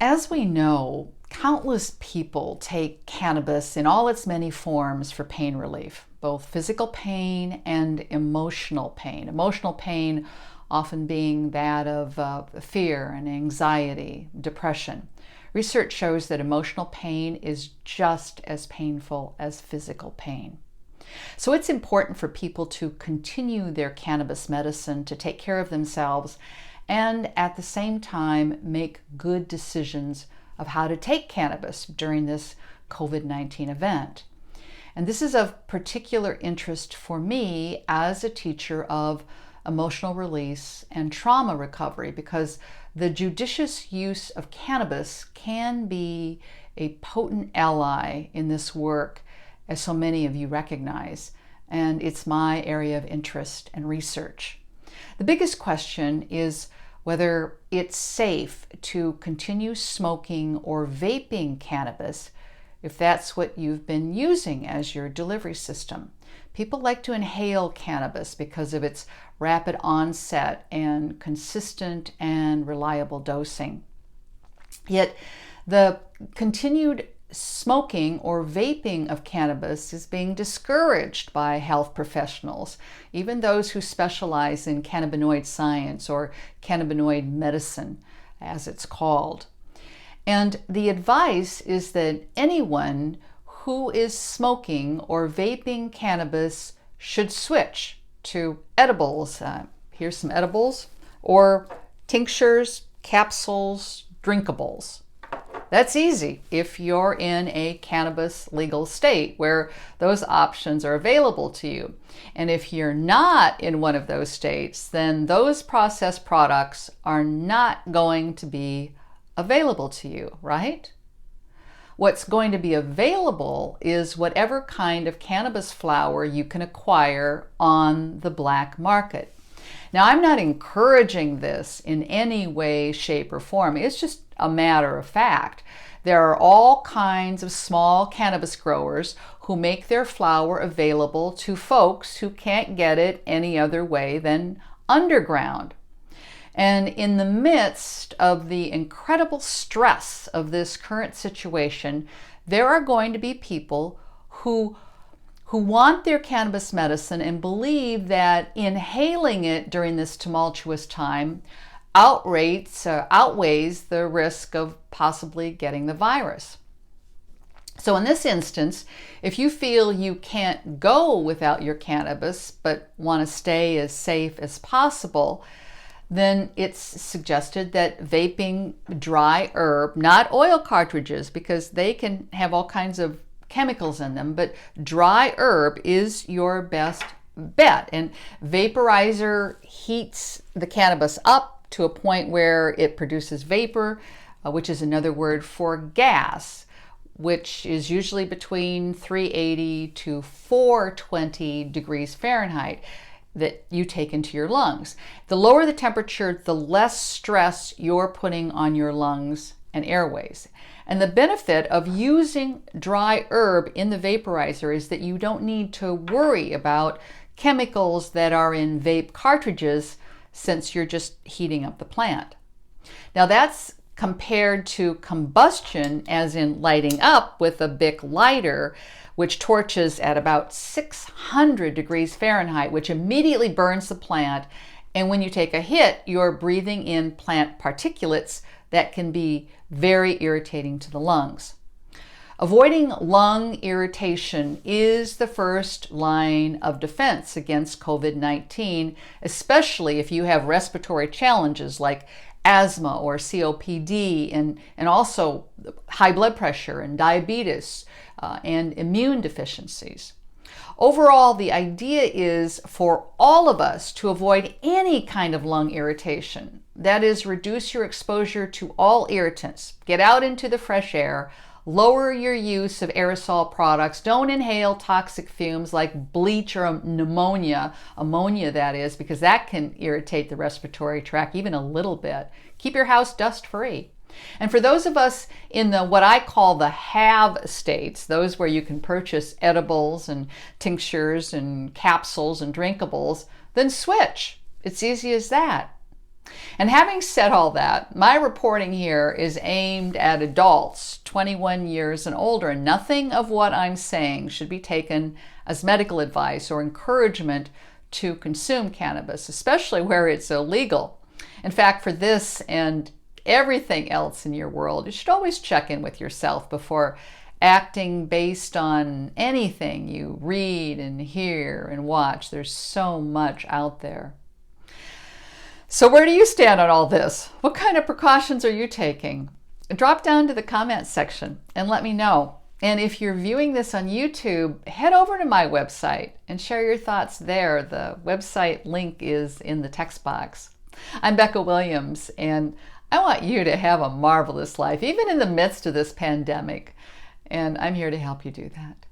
As we know, countless people take cannabis in all its many forms for pain relief, both physical pain and emotional pain. Emotional pain often being that of fear and anxiety, depression. Research shows that emotional pain is just as painful as physical pain. So it's important for people to continue their cannabis medicine to take care of themselves and at the same time make good decisions of how to take cannabis during this COVID-19 event. And this is of particular interest for me as a teacher of emotional release and trauma recovery, because the judicious use of cannabis can be a potent ally in this work, as so many of you recognize, and it's my area of interest and research. The biggest question is whether it's safe to continue smoking or vaping cannabis if that's what you've been using as your delivery system. People like to inhale cannabis because of its rapid onset and consistent and reliable dosing. Yet the continued smoking or vaping of cannabis is being discouraged by health professionals, even those who specialize in cannabinoid science or cannabinoid medicine, as it's called. And the advice is that anyone who is smoking or vaping cannabis should switch to edibles. Here's some edibles, or tinctures, capsules, drinkables. That's easy if you're in a cannabis legal state where those options are available to you. And if you're not in one of those states, then those processed products are not going to be available to you, right? What's going to be available is whatever kind of cannabis flower you can acquire on the black market. Now, I'm not encouraging this in any way, shape, or form. It's just a matter of fact. There are all kinds of small cannabis growers who make their flower available to folks who can't get it any other way than underground. And in the midst of the incredible stress of this current situation, there are going to be people who want their cannabis medicine and believe that inhaling it during this tumultuous time outweighs the risk of possibly getting the virus. So in this instance, if you feel you can't go without your cannabis but want to stay as safe as possible, then it's suggested that vaping dry herb, not oil cartridges, because they can have all kinds of chemicals in them, but dry herb is your best bet. And vaporizer heats the cannabis up to a point where it produces vapor, which is another word for gas, which is usually between 380 to 420 degrees Fahrenheit that you take into your lungs. The lower the temperature, the less stress you're putting on your lungs and airways. And the benefit of using dry herb in the vaporizer is that you don't need to worry about chemicals that are in vape cartridges, since you're just heating up the plant. Now that's compared to combustion, as in lighting up with a Bic lighter, which torches at about 600 degrees Fahrenheit, which immediately burns the plant. And when you take a hit, you're breathing in plant particulates that can be very irritating to the lungs. Avoiding lung irritation is the first line of defense against COVID-19, especially if you have respiratory challenges like asthma or COPD, and also high blood pressure and diabetes and immune deficiencies. Overall, the idea is for all of us to avoid any kind of lung irritation. That is, reduce your exposure to all irritants. Get out into the fresh air. Lower your use of aerosol products. Don't inhale toxic fumes like bleach or ammonia that is, because that can irritate the respiratory tract even a little bit. Keep your house dust free. And for those of us in the what I call the have states, those where you can purchase edibles and tinctures and capsules and drinkables, then switch. It's easy as that. And having said all that, my reporting here is aimed at adults 21 years and older, and nothing of what I'm saying should be taken as medical advice or encouragement to consume cannabis, especially where it's illegal. In fact, for this and everything else in your world, you should always check in with yourself before acting based on anything you read and hear and watch. There's so much out there. So where do you stand on all this? What kind of precautions are you taking? Drop down to the comments section and let me know. And if you're viewing this on YouTube, head over to my website and share your thoughts there. The website link is in the text box. I'm Becca Williams, and I want you to have a marvelous life, even in the midst of this pandemic. And I'm here to help you do that.